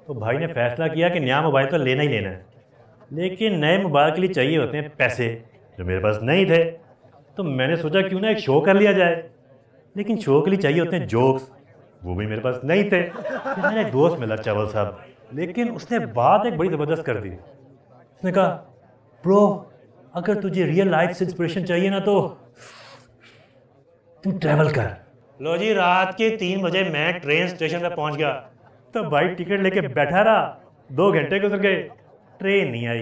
तो भाई ने फैसला किया कि नया मोबाइल तो लेना ही लेना है, लेकिन नए मोबाइल के लिए चाहिए होते हैं पैसे, जो मेरे पास नहीं थे। तो मैंने सोचा क्यों ना एक शो कर लिया जाए, लेकिन शो के लिए चाहिए होते हैं जोक्स, वो भी मेरे पास नहीं थे। फिर मेरा एक दोस्त मिला चावल साहब, लेकिन उसने बात एक बड़ी ज़बरदस्त कर दी। उसने कहा, ब्रो अगर तुझे रियल लाइफ से इंस्पिरेशन चाहिए ना तो तू ट्रैवल कर। लो जी, रात के 3 बजे मैं ट्रेन स्टेशन पे पहुंच गया, तो भाई टिकट लेके बैठा रहा, 2 घंटे गुजर गए, ट्रेन नहीं आई।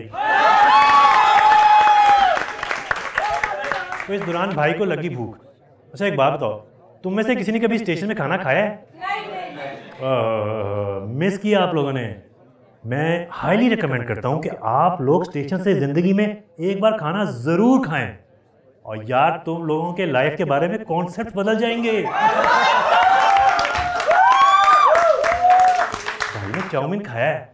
तो इस दौरान भाई को लगी भूख। अच्छा एक बात बताओ, तुम में से किसी ने कभी स्टेशन में खाना खाया है? मिस किया आप लोगों ने। मैं हाईली रिकमेंड करता हूं कि आप लोग स्टेशन से जिंदगी में एक बार खाना जरूर खाएं, और यार तुम लोगों के लाइफ के बारे में कॉन्सेप्ट बदल जाएंगे। भाई ने चाउमीन खाया है,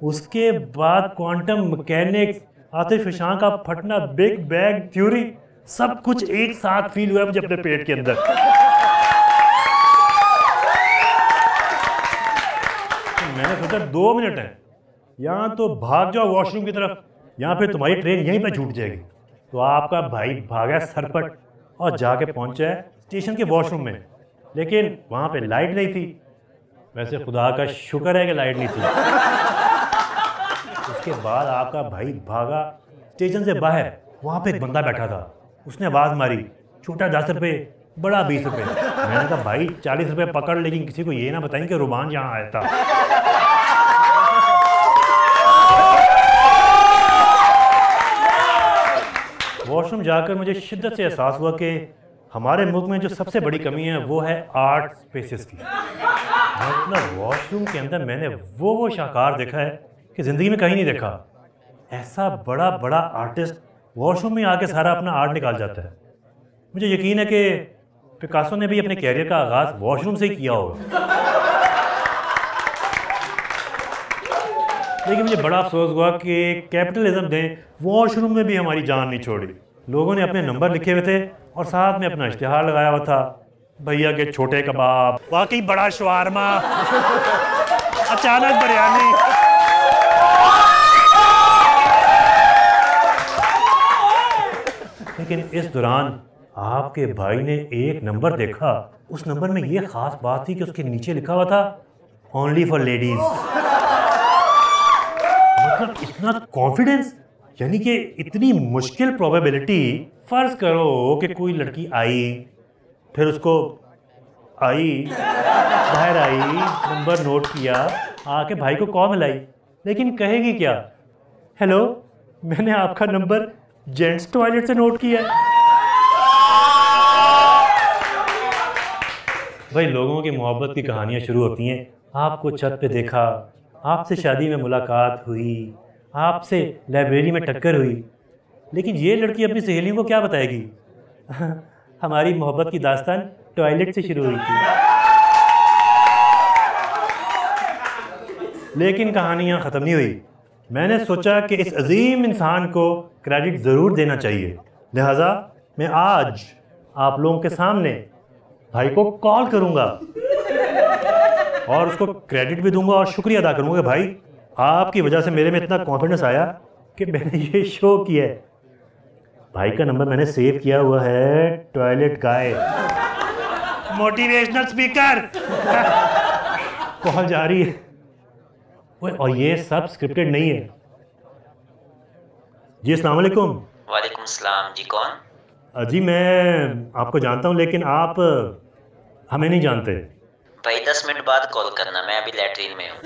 उसके बाद क्वांटम मैकेनिक्स, आतिफ शाह का फटना, बिग बैंग थ्योरी, सब कुछ एक साथ फील हुआ मुझे अपने पेट के अंदर। तो मैंने सोचा 2 मिनट है, यहाँ तो भाग जाओ वॉशरूम की तरफ, यहाँ पे तुम्हारी ट्रेन यहीं पे छूट जाएगी। तो आपका भाई भागा सरपट और जाके पहुंचा है स्टेशन के वॉशरूम में, लेकिन वहां पे लाइट नहीं थी। वैसे खुदा का शुक्र है कि लाइट नहीं थी। उसके बाद आपका भाई भागा स्टेशन से बाहर, वहां पे एक बंदा बैठा था, उसने आवाज मारी, छोटा 10 रुपए, बड़ा 20 रुपए। मैंने कहा भाई 40 रुपए पकड़, लेकिन किसी को ये ना बताएं कि रुमान यहाँ आया था। वॉशरूम जाकर मुझे शिद्दत से एहसास हुआ कि हमारे मुल्क में जो सबसे बड़ी कमी है वो है आर्ट स्पेसेस की। मतलब वॉशरूम के अंदर मैंने वो शाहकार देखा है कि ज़िंदगी में कहीं नहीं देखा। ऐसा बड़ा बड़ा आर्टिस्ट वॉशरूम में आके सारा अपना आर्ट निकाल जाता है। मुझे यकीन है कि पिकासो ने भी अपने कैरियर का आगाज़ वॉशरूम से ही किया होगा। लेकिन मुझे बड़ा अफसोस हुआ कि कैपिटलिज्म ने वॉशरूम में भी हमारी जान नहीं छोड़ी। लोगों ने अपने नंबर लिखे हुए थे और साथ में अपना इश्तिहार लगाया हुआ था, भैया के छोटे कबाब, वाकई बड़ा शवारमा, अचानक बिरयानी। लेकिन इस दौरान आपके भाई ने एक नंबर देखा। उस नंबर में ये खास बात थी कि उसके नीचे लिखा हुआ था ओनली फॉर लेडीज। मतलब इतना कॉन्फिडेंस, यानी कि इतनी मुश्किल प्रोबेबिलिटी। फर्ज करो कि कोई लड़की आई, फिर उसको आई, बाहर आई, नंबर नोट किया, आके भाई को कॉल मिलाई, लेकिन कहेगी क्या? हेलो, मैंने आपका नंबर जेंट्स टॉयलेट से नोट किया है। भाई लोगों की मोहब्बत की कहानियां शुरू होती हैं। आपको छत पे देखा, आपसे शादी में मुलाकात हुई, आपसे लाइब्रेरी में टक्कर हुई, लेकिन ये लड़की अपनी सहेलियों को क्या बताएगी? हमारी मोहब्बत की दास्तान टॉयलेट से शुरू हुई थी। लेकिन कहानियां ख़त्म नहीं हुई। मैंने सोचा कि इस अजीम इंसान को क्रेडिट ज़रूर देना चाहिए, लिहाजा मैं आज आप लोगों के सामने भाई को कॉल करूंगा और उसको क्रेडिट भी दूंगा और शुक्रिया अदा करूंगा। भाई आपकी वजह से मेरे में इतना कॉन्फिडेंस आया कि मैंने ये शो किया है। भाई का नंबर मैंने सेव किया हुआ है, टॉयलेट गाय, मोटिवेशनल स्पीकर। कॉल जा रही है। और ये सब स्क्रिप्टेड नहीं है। जी अस्सलाम वालेकुम। वालेकुम सलाम। जी कौन? जी मैं आपको जानता हूँ, लेकिन आप हमें नहीं जानते। भाई 10 मिनट बाद कॉल करना, मैं अभी लैट्रिन में हूँ।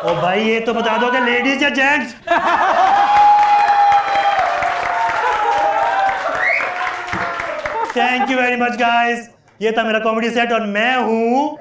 ओ भाई ये तो बता दो कि लेडीज या gents. Thank you very much guys. ये था मेरा कॉमेडी सेट और मैं हूँ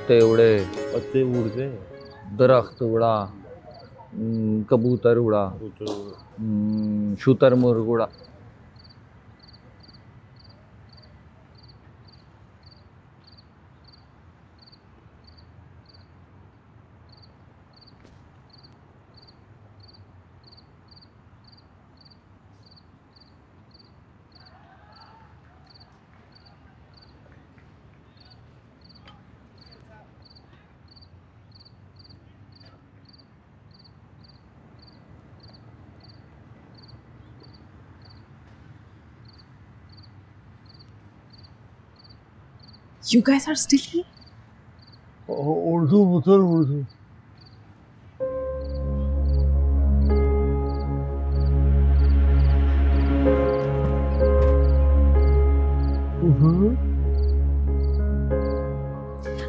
पत्ते उड़े, पत्ते उड़ गए, दरख्त उड़ा, कबूतर उड़ा, शुतुरमुर्ग उड़ा। You guys are still here? Urdu पुत्र उर्दू।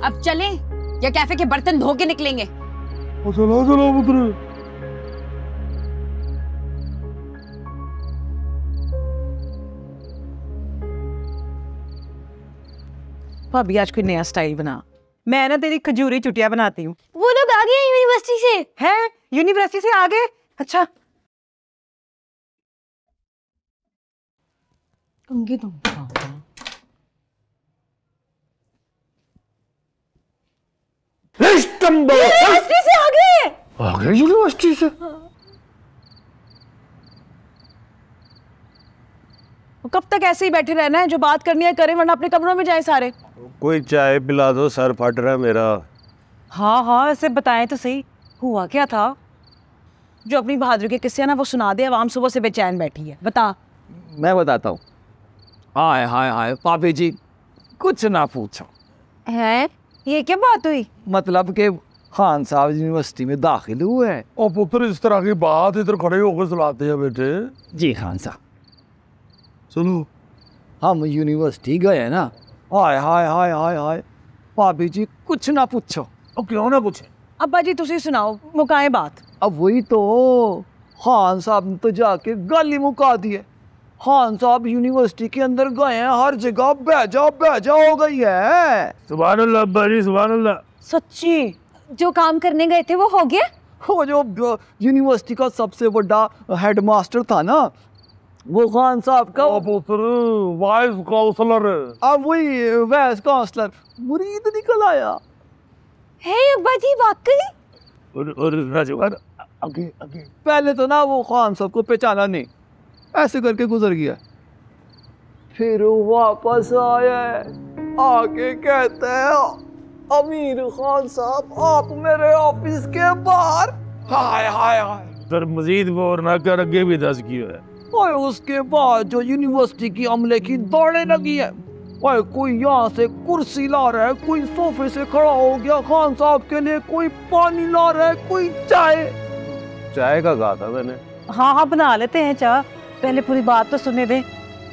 अब चलें या कैफे के बर्तन धो के निकलेंगे? चलो चलो पुत्र। भाभी आज कोई नया स्टाइल बना। मैं ना तेरी खजूरी चुटिया बनाती हूँ। वो लोग आ गए यूनिवर्सिटी से। हैं? यूनिवर्सिटी से आ गए? अच्छा। कंगी तुम यूनिवर्सिटी से आ गए यूनिवर्सिटी से। कब तक ऐसे ही बैठे रहना है? जो बात करनी है करें, वरना अपने कमरों में जाए सारे। कोई चाय पिला दो, सर फट रहा है मेरा। हाँ हाँ, ऐसे बताएं तो सही, हुआ क्या था? जो अपनी बहादुरी के किस्से है ना वो सुना दे, आवाम सुबह से बेचैन बैठी है। बता। मैं बताता हूँ। हाय हाय हाय पापी जी, कुछ ना पूछो। हैं? ये क्या बात हुई? मतलब कि खान साहब यूनिवर्सिटी में दाखिल हुए हैं। ओ पुत्र, इस तरह की बात इधर खड़े होकर सुनाते हैं बेटे। जी खान साहब, सुनो। हम यूनिवर्सिटी गए ना, हाय हाय हाय हाय हाय भाभी जी कुछ ना पूछो। क्यों ना पूछे? अब्बा जी तुसी सुनाओ, मुकाए बात। अब वही तो, खान साहब ने तो जाके गाली मुका दी है। खान साहब यूनिवर्सिटी के अंदर गए हैं, हर जगह बेजा हो गई है। सुभान अल्लाह अब्बा जी, सुभान अल्लाह। सच्ची? जो काम करने गए थे वो हो गया? वो जो यूनिवर्सिटी का सबसे बड़ा हेडमास्टर था ना, वो खान साहब का पुत्र वाइस काउंसलर। अब वही वाइस काउंसलर मुरीद निकल आया है अब्बा जी वाकई? और राजवान आगे आगे। पहले तो ना वो खान साहब को पहचाना नहीं, ऐसे करके गुजर गया। फिर वो वापस आया, आके कहते हैं अमीर खान साहब आप मेरे ऑफिस के बाहर। हाय हाय हाय। सर मजीद बोर ना कर, आगे भी 10 की है। और उसके बाद जो यूनिवर्सिटी की अमले की दौड़े लगी है, और कोई यहाँ से कुर्सी ला रहा है, कोई सोफे से खड़ा हो गया खान साहब के लिए, कोई पानी ला रहा है, कोई चाय। चाय का कहा था मैंने। हाँ हाँ बना लेते हैं चाय, पहले पूरी बात तो सुनने दे।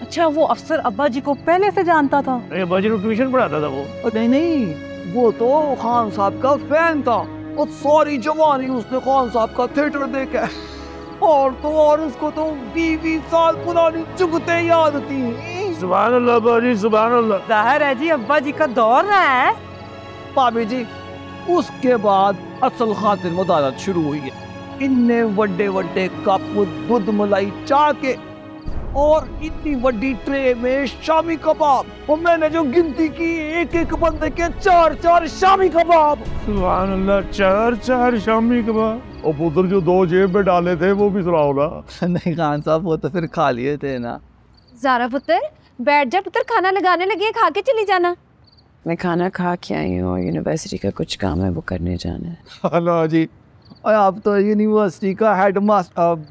अच्छा, वो अफसर अब्बा जी को पहले से जानता था? अब्बा जी को ट्यूशन पढ़ाता था वो। नहीं, वो तो खान साहब का फैन था, और सारी जवानी उसने खान साहब का थिएटर देखा है। और तो और उसको तो 20 साल पुरानी चुगते याद थी। सुभान अल्लाह अब्बा जी, सुभान अल्लाह। जाहिर है जी अब्बा जी का दौर है। भाभी जी, उसके बाद असल खातिर मदारत शुरू हुई है। इन्ने वड्डे वड्डे कप दूध मलाई चाह के, और इतनी बड़ी ट्रे में शामी कबाब, और मैंने जो गिनती की एक एक बंदे के 4 शामी कबाब। सुभान अल्लाह, 4 शामी कबाब। और पुत्र जो 2 जेब में डाले थे वो भी सुनाओ ना। नहीं खान साहब, वो तो फिर खा लिए थे ना। ज़ारा पुत्र बैठ जा पुत्र, खाना लगाने लगी है, खा के चली जाना। मैं खाना खा के आई हूँ, यूनिवर्सिटी का कुछ काम है वो करने जाना है। हेलो जी, और आप तो यूनिवर्सिटी का हेडमास्टर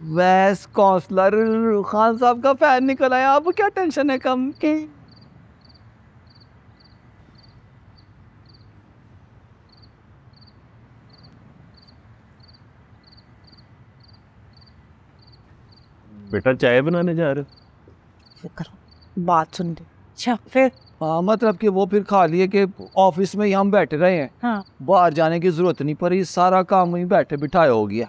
वाइस काउंसलर खान साहब का फैन निकल आया। अब क्या टेंशन है कम की? बेटा चाय बनाने जा रहे हो? करो बात सुन ले। अच्छा फिर? हाँ, मतलब कि वो फिर खा लिए कि ऑफिस में ही हम बैठे रहे हैं। हाँ, बाहर जाने की जरूरत नहीं पड़ी, सारा काम वहीं बैठे बिठाए हो गया।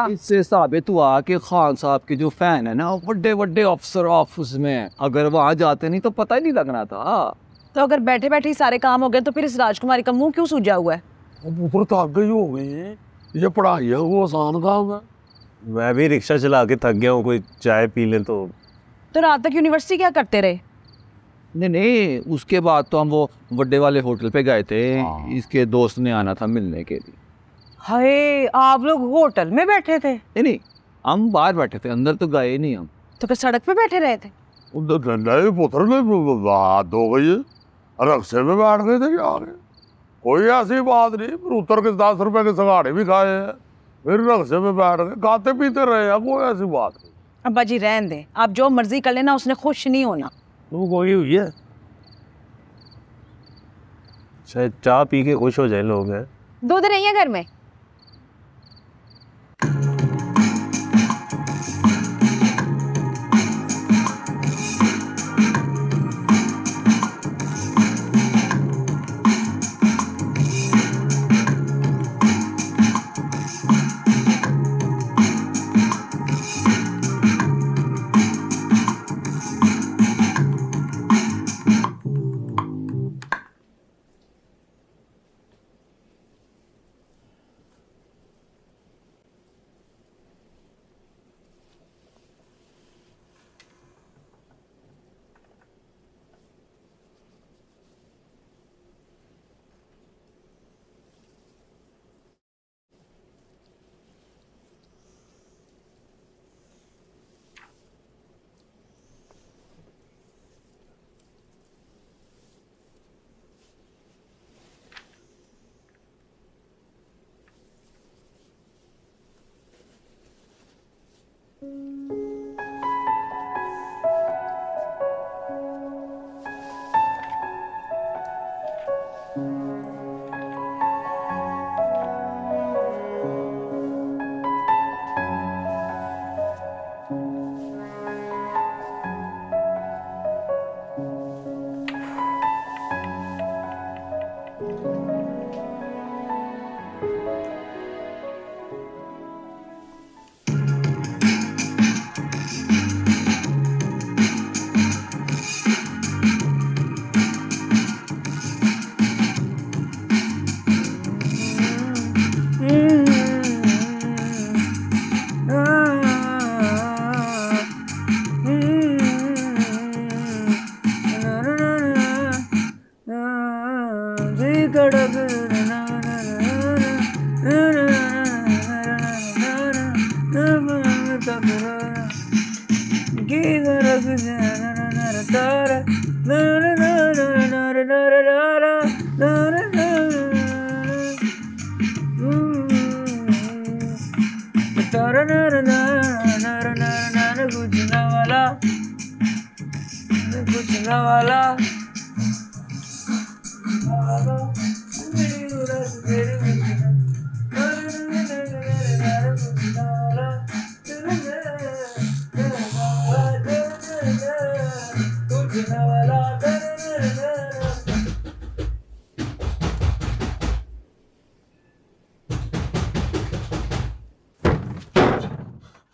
इससे साबित हुआ कि खान साहब के जो फैन है ना, बड़े बड़े अफसर ऑफिस में, अगर वहाँ जाते नहीं तो पता ही नहीं लगना था। तो अगर बैठे बैठे ही सारे काम हो गए तो फिर इस राजकुमारी का मुंह क्यों सूजा हुआ है? अब ऊपर थक गई हो गई है, ये पढ़ाई है वो आसान काम है। मैं भी रिक्शा चला के थक गया हूँ, कोई चाय पी ले तो रात तक यूनिवर्सिटी क्या करते रहे? नहीं, उसके बाद तो हम वो बड़े वाले होटल पे गए थे। इसके दोस्त ने आना था मिलने के लिए। हाय, आप लोग होटल में बैठे थे? नहीं, हम बाहर बैठे थे, अंदर तो गए नहीं हम। तो फिर सड़क पे बैठे रहे थे? उधर नहीं पुत्र ने बात हो गई है, रक्शे में बैठ गए थे क्या? कोई ऐसी बात नहीं, फिर उतर के 10 रुपए के सगाड़े भी खाए हैं, फिर रक्शे में बैठ गए, खाते पीते रहे हैं, कोई ऐसी बात नहीं। अब्बा जी रहने दे, आप जो मर्जी कर लेना, उसने खुश नहीं होना। तू कोई हुई है? शायद चाय पी के खुश हो जाए लोग हैं। दूध नहीं है घर में?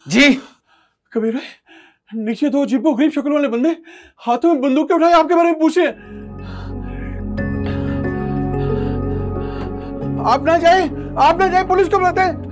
जी कबीर भाई, नीचे दो अजीबो गरीब शक्ल वाले बंदे हाथों में बंदूकें उठाए आपके बारे में पूछे। आप ना जाए, पुलिस को बुलाते हैं।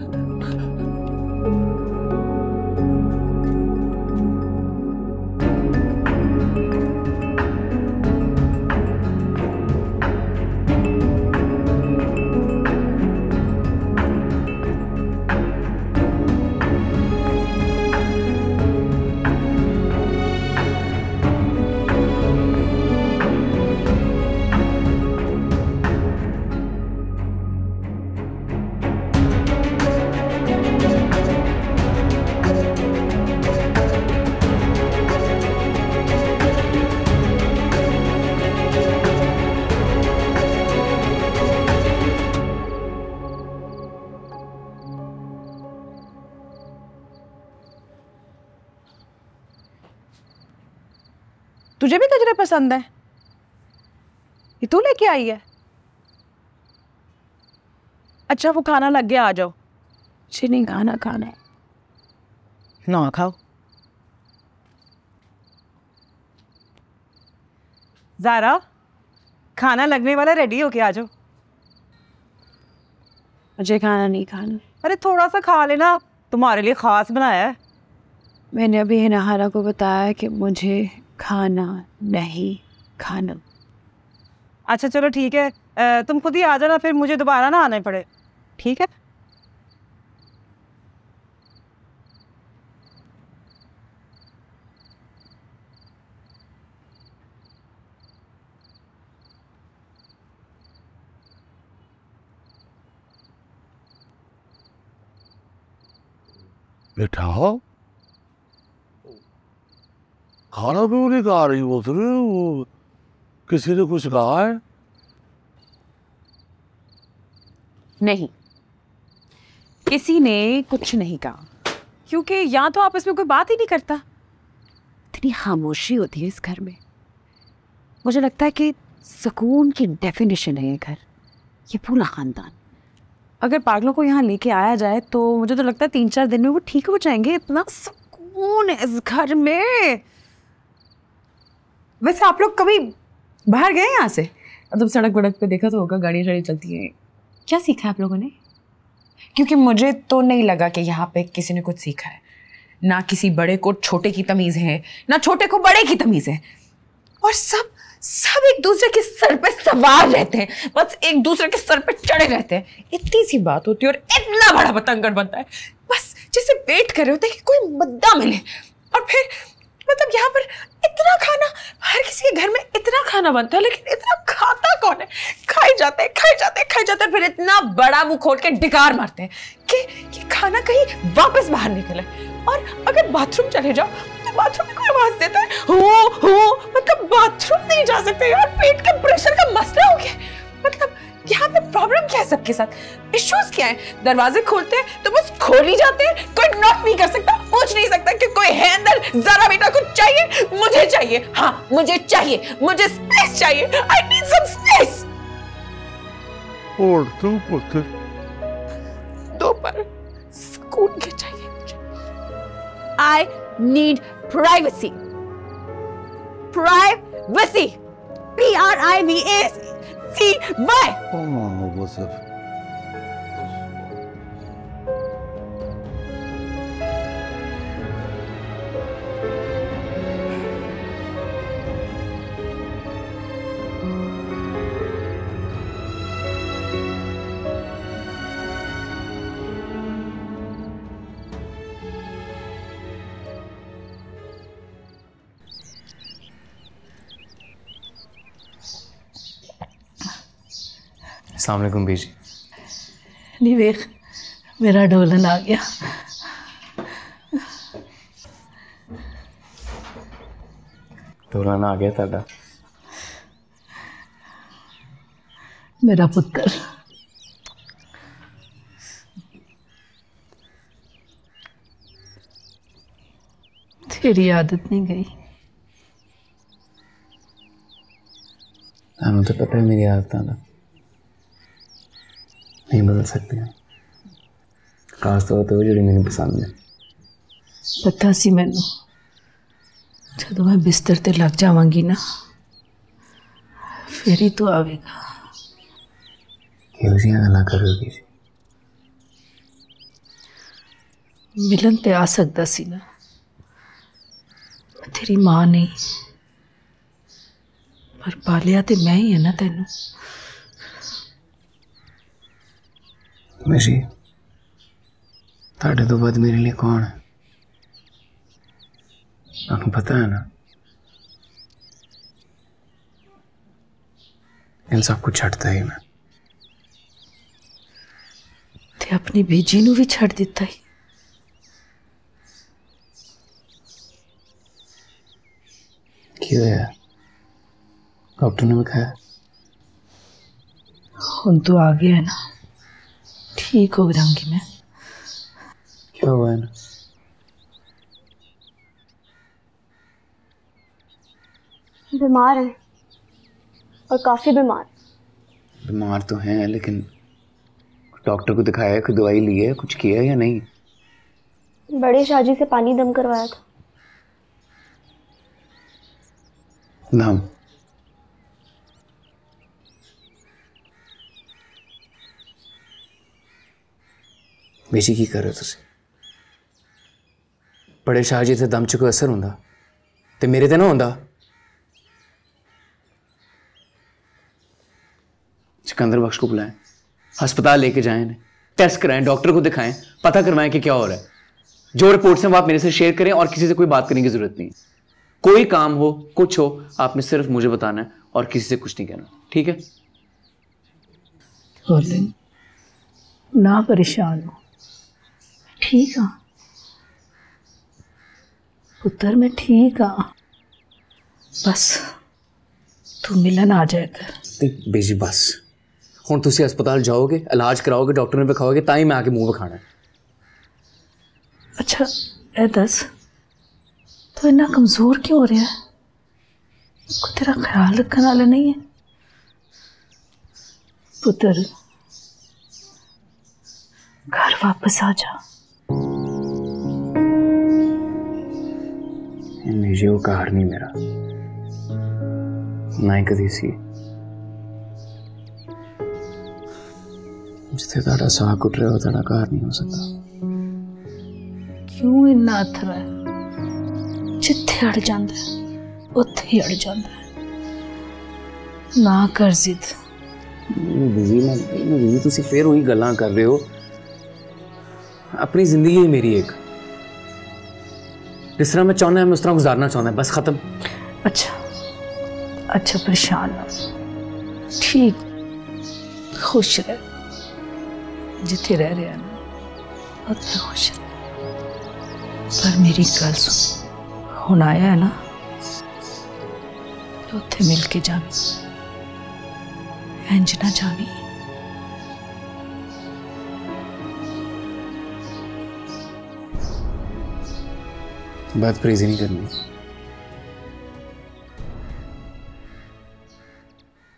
तुझे भी गजरे पसंद है? ये तू लेके आई है? अच्छा वो खाना लग गया, आ जाओ। मुझे नहीं खाना खाना है। ना खाओ। ज़ारा, खाना लगने वाला, रेडी होके आ जाओ। मुझे खाना नहीं खाना। अरे थोड़ा सा खा लेना, तुम्हारे लिए खास बनाया है। मैंने अभी हिनाहारा को बताया कि मुझे खाना नहीं खाना। अच्छा चलो ठीक है, तुम खुद ही आ जाना, फिर मुझे दोबारा ना आना पड़े, ठीक है? बेटा खाना क्यों नहीं खा रही वो? किसी ने कुछ कहा है? नहीं, किसी ने कुछ नहीं कहा, क्योंकि यहाँ तो आपस में कोई बात ही नहीं करता। इतनी खामोशी होती है इस घर में। मुझे लगता है कि सुकून की डेफिनेशन है ये घर, ये पूरा खानदान। अगर पागलों को यहाँ लेके आया जाए तो मुझे तो लगता है 3-4 दिन में वो ठीक हो जाएंगे। इतना सुकून है इस घर में। वैसे आप लोग कभी बाहर गए यहाँ से? मतलब सड़क वड़क पे देखा तो होगा, गाड़ियाँ शाड़ी चलती हैं। क्या सीखा है आप लोगों ने? क्योंकि मुझे तो नहीं लगा कि यहाँ पे किसी ने कुछ सीखा है। ना किसी बड़े को छोटे की तमीज़ है, ना छोटे को बड़े की तमीज़ है, और सब एक दूसरे के सर पे सवार रहते हैं, बस एक दूसरे के सर पे चढ़े रहते हैं। इतनी सी बात होती है और इतना बड़ा बतंगड़ बनता है, बस जैसे वेट कर रहे होते हैं कि कोई मुद्दा मिले। और फिर मतलब यहाँ पर इतना खाना, हर किसी के घर में इतना खाना बनता है, लेकिन इतना खाता कौन है? खाए जाते हैं, फिर इतना बड़ा मुंह खोल के डिकार मारते हैं कि खाना कहीं वापस बाहर निकले। और अगर बाथरूम चले जाओ तो बाथरूम में कोई आवाज देता है, हो मतलब बाथरूम नहीं जा सकते यार, पेट के प्रेशर का मसला हो गया। मतलब यहाँ पे प्रॉब्लम क्या है सबके साथ? इश्यूज क्या है? दरवाजे खोलते हैं तो बस खोल ही जाते हैं, कोई नॉक नहीं कर सकता, पूछ नहीं सकता कि कोई है अंदर, जरा बेटा कुछ चाहिए? मुझे चाहिए, हाँ मुझे चाहिए, मुझे स्पेस चाहिए, आई नीड सम स्पेस। और तू पुत्र दो पर सुकून के चाहिए मुझे। I need privacy, privacy, PRIVACY। वो सब अस्सलाम वालेकुम बीजी। नहीं वेख, मेरा ढोलन आ गया। ढोलन आ गया ताड़ा? मेरा पुत्र तेरी आदत नहीं गई। हमें तो पता है मेरी आदत ना नहीं बदल सकती हैं, खास तौर पर वो जो मैंने पसंद है। पता सी मैनू, जदों मैं बिस्तर ते लग जावांगी ना फिर ही तू आवेगा। कैसियां गल्लां करोगी? मिलन ते आ सकदा सी ना, मैं तेरी मां नहीं, पर पालिया ते मैं ही है ना तेनू। मेरी ताड़े तो बाद मेरे लिए कौन है? आपको पता है ना, इन सब कुछ छड़ता ही मैं। ते अपनी भेजी नू भी छड़ दिता ही। क्यों यार? डॉक्टर ने दिखाया? हुन तो आ गया है ना, ठीक हो जाऊंगी मैं। क्या हुआ है ना? बीमार है और काफी बीमार। बीमार तो हैं, लेकिन डॉक्टर को दिखाया है, कोई दवाई ली है, कुछ किया है या नहीं? बड़े शाहजी से पानी दम करवाया था। दम? बेजी की कर रहे हो तुसी? बड़े शाह जी थे दम च कोई असर होंदा ते मेरे ते ना होंदा। सिकंदर बख्श को बुलाएं, अस्पताल लेके जाएं, टेस्ट कराएं, डॉक्टर को दिखाएं, पता करवाएं कि क्या हो रहा है। जो रिपोर्ट्स हैं वो आप मेरे से शेयर करें और किसी से कोई बात करने की जरूरत नहीं। कोई काम हो, कुछ हो, आपने सिर्फ मुझे बताना है और किसी से कुछ नहीं कहना, ठीक है? ना परेशान हो, ठीक हाँ पुत्र, मैं ठीक हाँ, बस तू मिलन आ जाएगा। बेजी बस हुण तुसी अस्पताल जाओगे, इलाज कराओगे, डॉक्टर ने दिखाओगे, ताई मैं आके मुंह विखाना है। अच्छा ए दस, तो इतना कमजोर क्यों हो रहा है? कोई तेरा ख्याल रखने वाला नहीं है? पुत्र घर वापस आ जा। निजी वो घर नहीं मेरा, ना ही कदी सी। जिथे ताड़ा साह कुट रहा हो ताड़ा घर नहीं हो सकता। क्यों इन्ना अथरा है? जिथे अड़ जाता है उत्थे ही अड़ जाता है। ना कर जिद। बिजी तुसी फिर वही गल्लां कर रहे हो। अपनी जिंदगी है मेरी एक, जिस तरह मैं चाहना है मैं उस तरह गुजारना चाहना है, बस खत्म। अच्छा परेशान ना, ठीक खुश रह, जिथे रह रहे हैं ना उत्थे खुश रह। पर मेरी गल सुन, हुण आया है ना तो उत्थे मिल के जावी, इंज ना जावी। बात प्रेज़ी नहीं करनी।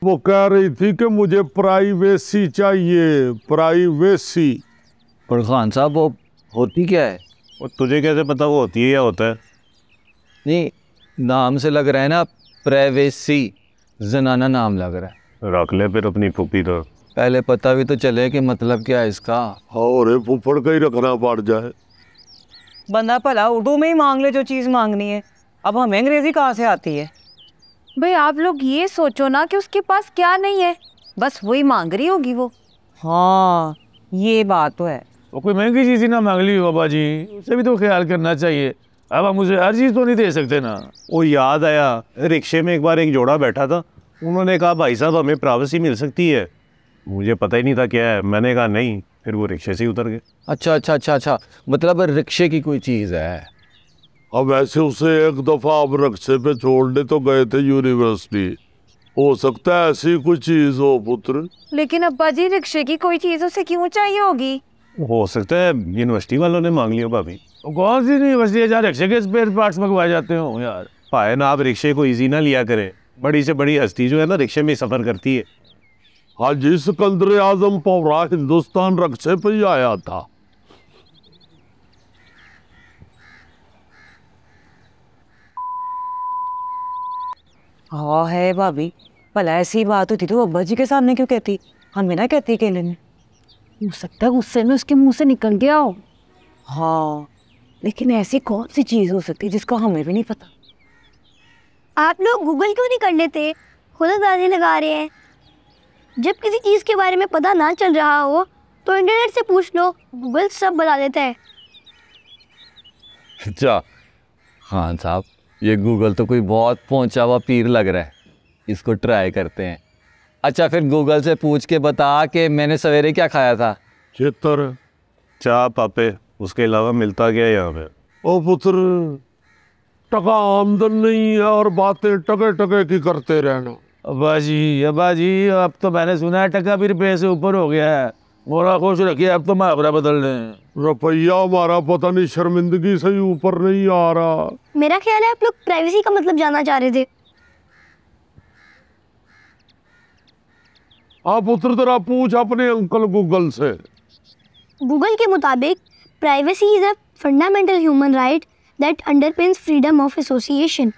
वो कह रही थी कि मुझे प्राइवेसी चाहिए, प्राइवेसी। पर खान साहब वो होती क्या है? और तुझे कैसे पता वो होती है या होता है? नहीं, नाम से लग रहा है ना प्राइवेसी, जनाना नाम लग रहा है। रख ले फिर अपनी फूफी तो। पहले पता भी तो चले कि मतलब क्या है इसका। और फुफड़ का ही रखना पड़ जाए। बंदा भला उर्दू में ही मांग ले जो चीज़ मांगनी है, अब हमें अंग्रेजी कहाँ से आती है? भाई आप लोग ये सोचो ना कि उसके पास क्या नहीं है, बस वही मांग रही होगी वो। हाँ ये बात तो है। वो कोई महंगी चीज़ ही ना मांग ली बाबा जी, उसे भी तो ख्याल करना चाहिए। अब हम मुझे हर चीज़ तो नहीं दे सकते ना। वो याद आया, रिक्शे में एक बार एक जोड़ा बैठा था, उन्होंने कहा भाई साहब हमें प्राइवेसी मिल सकती है। मुझे पता ही नहीं था क्या है, मैंने कहा नहीं, फिर वो रिक्शे से ही उतर गए। अच्छा, मतलब रिक्शे की कोई चीज़ है। अब ऐसे उसे एक दफा अब रिक्शे पे छोड़ने तो गए थे यूनिवर्सिटी, हो सकता है ऐसी कोई चीज हो पुत्र। लेकिन अब्बा जी रिक्शे की कोई चीज उसे क्यों चाहिए होगी? हो सकता है यूनिवर्सिटी वालों ने मांग लिया भाभी। कौन सी यूनिवर्सिटी है जहाँ रिक्शे के स्पेयर पार्ट्स मंगवाए जाते हो यार? पाए ना, आप रिक्शे को इजी ना लिया करें। बड़ी से बड़ी हस्ती जो है ना रिक्शे में सफर करती है। हाँ जी, सिकंदर आजम पूरा हिंदुस्तान रिक्शे पे ही आया था। हाँ है भाभी, भला ऐसी बात होती तो अब्बा जी के सामने क्यों कहती? हमें ना कहती अकेले में। हो सकता है गुस्से में उसके मुंह से निकल गया हो। हाँ लेकिन ऐसी कौन सी चीज़ हो सकती है जिसका हमें भी नहीं पता? आप लोग गूगल क्यों नहीं कर लेते? खुद अंदाजे लगा रहे हैं। जब किसी चीज़ के बारे में पता ना चल रहा हो तो इंटरनेट से पूछ लो, गूगल सब बता देता है। अच्छा खान साहब, ये गूगल तो कोई बहुत पहुंचा हुआ पीर लग रहा है, इसको ट्राई करते हैं। अच्छा फिर गूगल से पूछ के बता कि मैंने सवेरे क्या खाया था। चित्र चाह पापे, उसके अलावा मिलता क्या यहाँ पे? ओ पुत्र, टका आमदन नहीं है और बातें टके टके की करते रहना। अब्बा जी अब तो मैंने सुना है टका भी रुपये से ऊपर हो गया है। मोरा खुश रखिए, अब तो मुहावरा बदल दें। रुपया हमारा पता नहीं शर्मिंदगी से ही ऊपर नहीं आ रहा। मेरा ख्याल है आप लोग प्राइवेसी का मतलब जानना चाह रहे थे। आप पुत्र तेरा पूछ अपने अंकल गूगल से। गूगल के मुताबिक privacy is a fundamental human right that underpins freedom of association.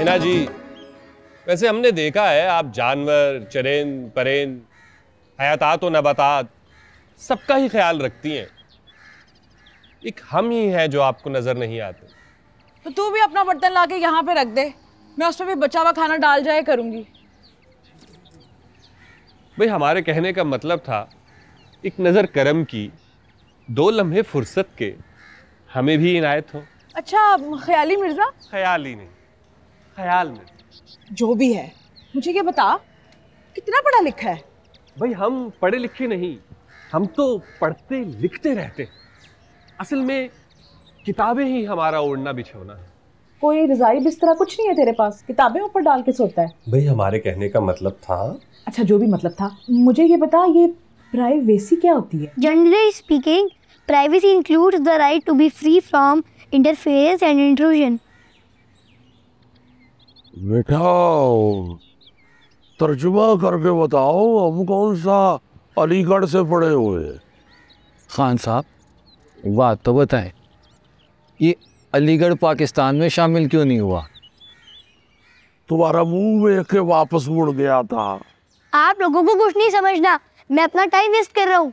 Heena ji, वैसे हमने देखा है आप जानवर, चरेंद, परेंद, हयातात और नबातात सबका ही ख्याल रखती हैं। एक हम ही हैं जो आपको नजर नहीं आते। तो तू भी अपना बर्तन लाके यहाँ पे रख दे, मैं उसमें भी बचा हुआ खाना डाल जाए करूंगी। भाई हमारे कहने का मतलब था एक नजर करम की, 2 लम्हे फुर्सत के हमें भी इनायत हो। अच्छा ख्याली मिर्जा? ख्याल ही नहीं, ख्याल में। जो भी है, मुझे ये बता कितना पढ़ा लिखा है? भाई हम पढ़े लिखे नहीं, हम तो पढ़ते लिखते रहते। असल में किताबें ही हमारा ओढ़ना बिछोना है। कोई रजाई बिस्तरा कुछ नहीं है तेरे पास? किताबें ऊपर डाल के सोता है? भाई हमारे कहने का मतलब था। अच्छा जो भी मतलब था, मुझे ये बता, ये प्राइवेसी क्या होती है? Generally speaking, privacy includes the right to be free from interference and intrusion. बेटा तर्जुमा करके बताओ, हम कौन सा अलीगढ़ से पढ़े हुए? खान साहब बात तो बताएं, ये अलीगढ़ पाकिस्तान में शामिल क्यों नहीं हुआ? तुम्हारा मुंह देख के वापस मुड़ गया था। आप लोगों को कुछ नहीं समझना, मैं अपना टाइम वेस्ट कर रहा हूँ।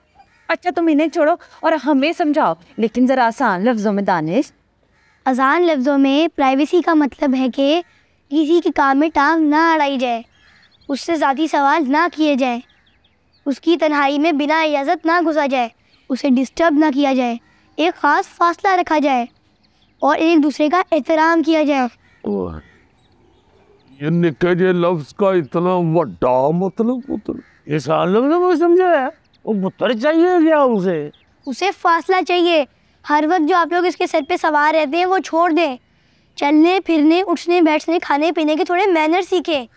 अच्छा तुम इन्हें छोड़ो और हमें समझाओ, लेकिन जरा आसान लफ्जों में दानिश। आसान लफ्जों में प्राइवेसी का मतलब है कि किसी के काम में टांग ना अड़ाई जाए, उससे ज़ाती सवाल ना किए जाए, उसकी तन्हाई में बिना इजाज़त ना घुसा जाए, उसे डिस्टर्ब ना किया जाए, एक ख़ास फासला रखा जाए और एक दूसरे का एहतराम किया जाए। ये निके जे लफ्ज का इतना बड़ा मतलब ये साल में समझा है, वो पुत्र चाहिए क्या उसे फासला चाहिए। हर वक्त जो आप लोग इसके सर पे सवार रहते हैं वो छोड़ दें, चलने फिरने उठने बैठने खाने पीने के थोड़े मैनर सीखें,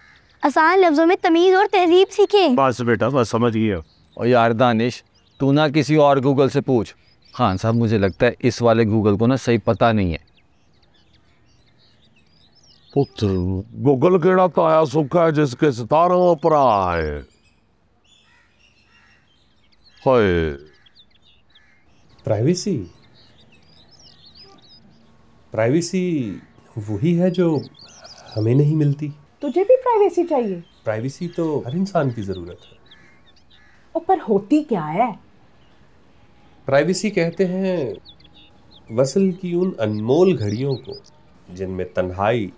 आसान लफ्जों में तमीज़ और तहजीब सीखें। बस बेटा बस समझ गया। और यार दानिश, तू ना किसी और गूगल से पूछ। खान साहब मुझे लगता है इस वाले गूगल को ना सही पता नहीं है। पुत्र गूगल केड़ा ताया सुखा है जिसके सितारों पर आए। हाय प्राइवेसी, प्राइवेसी वही है जो हमें नहीं मिलती। तुझे भी प्राइवेसी चाहिए? प्राइवेसी तो हर इंसान की जरूरत है। पर होती क्या है? प्राइवेसी कहते हैं वसल की उन अनमोल घड़ियों को जिनमें तन्हाई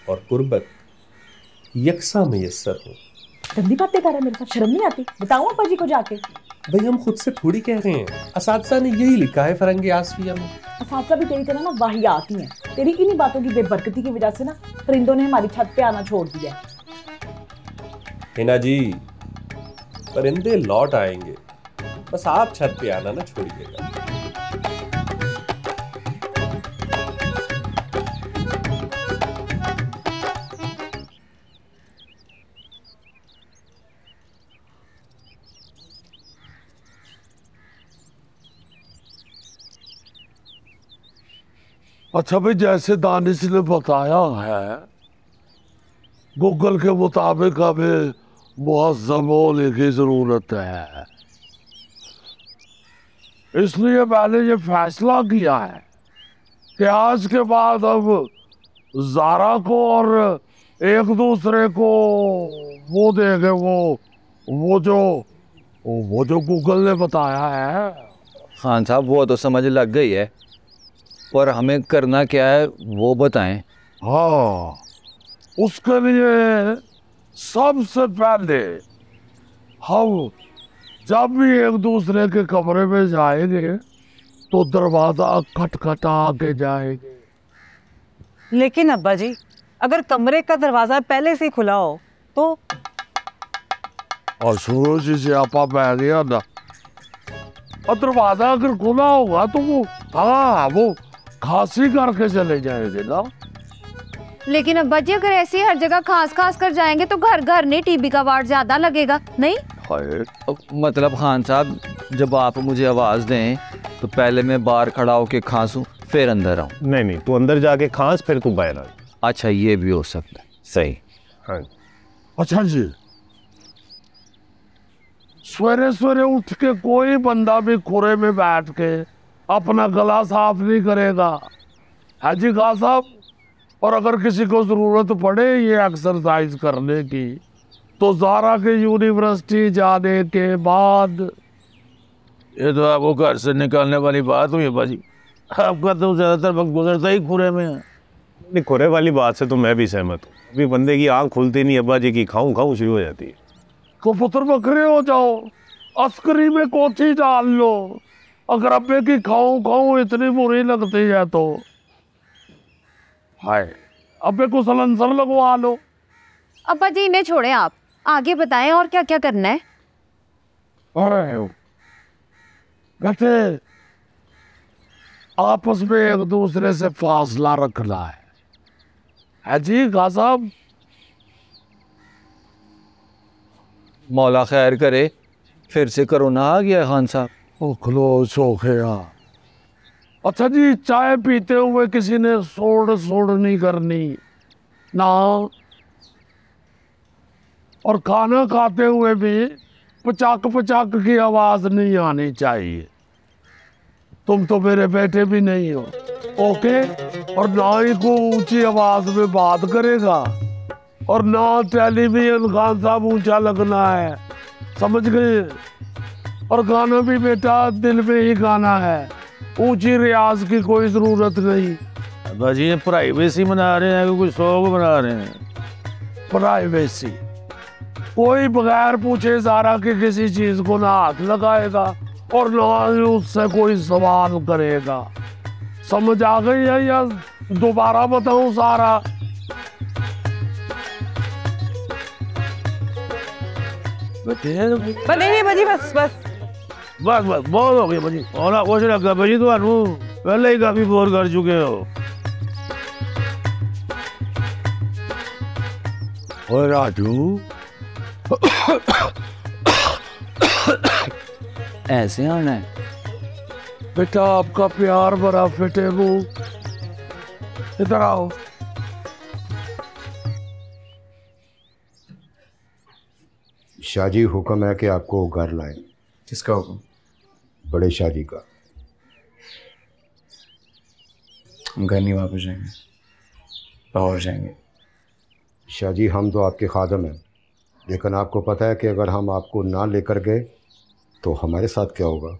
और गुर्बत यकसा मैसर हो। गंदी बातें कर रहा है, मेरे साथ शर्म नहीं आती? बताऊं अब्बा जी को जाके? भाई हम खुद से थोड़ी कह रहे हैं, असातिज़ा ने यही लिखा है फरंगी आसफिया में। असातिज़ा भी तेरी तरह ना वाहियात ही हैं। तेरी इन्हीं बातों की बेबरकती की वजह से ना परिंदों ने हमारी छत पे आना छोड़ दिया। हिना जी, परिंदे लौट आएंगे, बस आप छत पे आना ना छोड़िएगा। अच्छा भाई, जैसे दानिश ने बताया है, गूगल के मुताबिक हमें मुहज़्ज़म होने की ज़रूरत है, इसलिए मैंने ये फैसला किया है कि आज के बाद अब ज़ारा को और एक दूसरे को वो देंगे, वो जो गूगल ने बताया है। खान साहब वो तो समझ लग गई है, पर हमें करना क्या है वो बताएं। हाँ, उसके लिए सबसे पहले हम जब भी एक दूसरे के कमरे में जाएंगे तो दरवाजा खटखटा के जाएंगे। लेकिन अब्बा जी, अगर कमरे का दरवाजा पहले से खुला हो तो? और शुरू से आपा बह गया ना, और दरवाजा अगर खुला होगा तो वो खांसी करके चले जाएंगे ना। लेकिन अब्बा जी, अगर ऐसे हर जगह खास कर जाएंगे तो घर घर नहीं टीबी का वार्ड ज्यादा लगेगा नहीं? मतलब खान साहब, जब आप मुझे आवाज दें तो पहले मैं बाहर खड़ा होके खांसूं फिर अंदर आऊं? नहीं, तू अंदर जाके खांस फिर तू बाहर आ। अच्छा, ये भी हो सकता है। सही। हाँ। अच्छा जी, सवेरे सवेरे उठ के कोई बंदा भी खुरे में बैठ के अपना गला साफ नहीं करेगा। हाँ जी खान साहब? और अगर किसी को ज़रूरत पड़े ये एक्सरसाइज करने की तो ज़ारा के यूनिवर्सिटी जाने के बाद। ये तो आपको घर से निकालने वाली बात हुई अब्बा जी। आपका तो ज़्यादातर वक्त गुजरता ही खुरे में है। नहीं, खुरे वाली बात से तो मैं भी सहमत हूँ। अभी बंदे की आँख खुलती नहीं अब्बा जी की खाऊं खाऊं शुरू हो जाती है। तो पुत्र बकरे हो जाओ, अस्करी में कोठी डाल लो। अगर अब्बे की खाऊं खाऊं इतनी बुरी लगती है तो हाय अब्बे को सलंसर लगवा लो। अब्बा जी इन्हें छोड़े, आप आगे बताएं और क्या क्या करना है। अरे बेटे आपस में एक दूसरे से फासला रखना है जी खां साहब। मौला खैर करे, फिर से कोरोना आ गया खान साहब। ओ खलोस हो गया। अच्छा जी, चाय पीते हुए किसी ने सोड़ सोड़ नहीं करनी ना, और खाना खाते हुए भी पचाक पचाक की आवाज नहीं आनी चाहिए। तुम तो मेरे बेटे भी नहीं हो, ओके। और ना ही को ऊंची आवाज में बात करेगा और ना टेलीविजन खान साहब ऊंचा लगना है, समझ गए। और गाना भी बेटा दिल में ही गाना है, ऊंची रियाज की कोई जरूरत नहीं। अब्बा जी प्राइवेसी मना रहे हैं कि कुछ शौक बना रहे हैं? प्राइवेसी, कोई बगैर पूछे ज़ारा की किसी चीज को ना हाथ लगाएगा और ना ही उससे कोई सवाल करेगा। समझ आ गई है या दोबारा बताऊं सारा? नहीं भाजी, बस बस बस बस बहुत हो गया भाजी। और कुछ लगा भाजी, तो पहले ही काफी बोर कर चुके हो। और राजू ऐसे आना है बेटा, आपका प्यार बड़ा फिटे मुंह, इधर आओ। शाहजी हुक्म है कि आपको घर लाएं। किसका हुक्म? बड़े शाहजी का। हम घर नहीं वापस जाएंगे, लाहौर जाएंगे। शाहजी हम तो आपके खादम हैं, लेकिन आपको पता है कि अगर हम आपको ना लेकर गए तो हमारे साथ क्या होगा?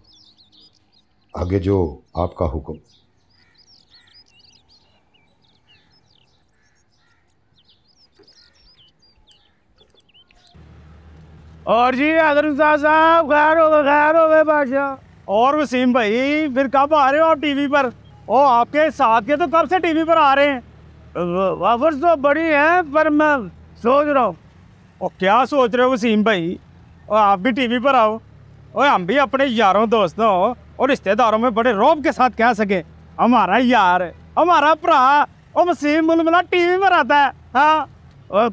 आगे जो आपका हुक्म। और जी आदर साहब, खैर हो गए बादशाह। और वसीम भाई फिर कब आ रहे हो आप टीवी पर? ओ आपके साथ के तो कब से टीवी पर आ रहे हैं। ऑफर्स तो बड़ी है, पर मैं सोच रहा हूँ। और क्या सोच रहे हो वसीम भाई? और आप भी टीवी पर आओ, और हम भी अपने यारों दोस्तों और रिश्तेदारों में बड़े रौब के साथ कह सके हमारा यार, हमारा भरा और वसीम मुलमुला टीवी पर आता है। हाँ, और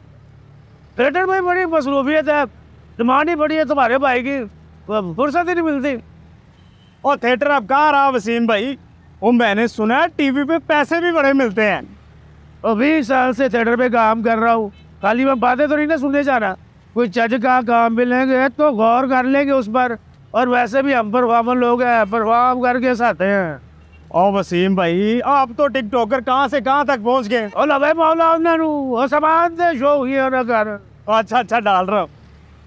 थिएटर में बड़ी मसरूफियत है, डिमांड ही बड़ी है तुम्हारे भाई की, फुर्सत ही नहीं मिलती। और थिएटर अब कहाँ रहा वसीम भाई? वो मैंने सुना है टीवी पे पैसे भी बड़े मिलते हैं। और 20 साल से थिएटर पे काम कर रहा हूँ, खाली मैं बातें तो नहीं ना सुनने जा रहा। कोई चज का काम मिलेंगे तो गौर कर लेंगे उस पर। और वैसे भी हम परफॉर्मर लोग हैं, परफॉर्म करके साथे हैं। और वसीम भाई आप तो टिकटॉकर कहाँ से कहाँ तक पहुँच गए। और लवे मौला और सामान दे शो ही ना कर। अच्छा डाल रहा हूँ।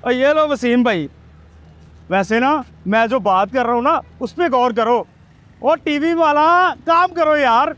और ये लो वसीम भाई, वैसे ना मैं जो बात कर रहा हूँ ना उस पर गौर करो, और टीवी वाला काम करो यार।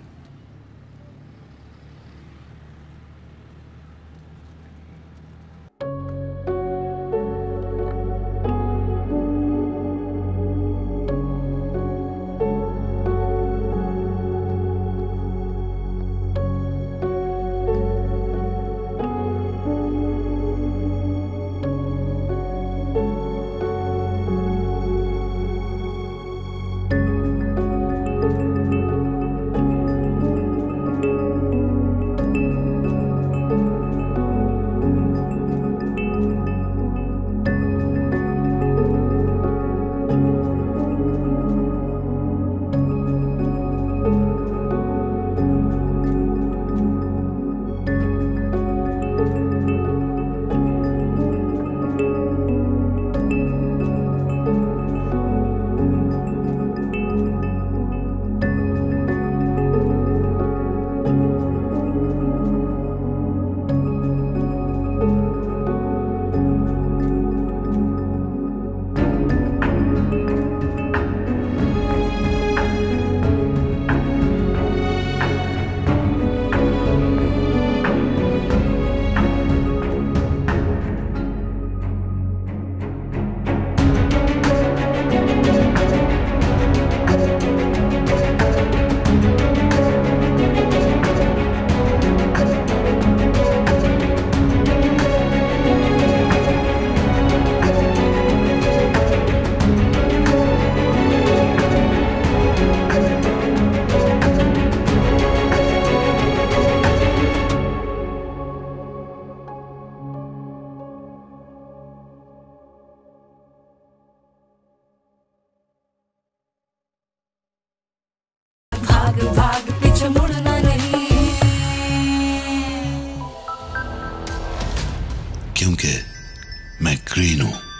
भाग पीछे मुड़ना नहीं, क्योंकि मैं ग्रीन हूं।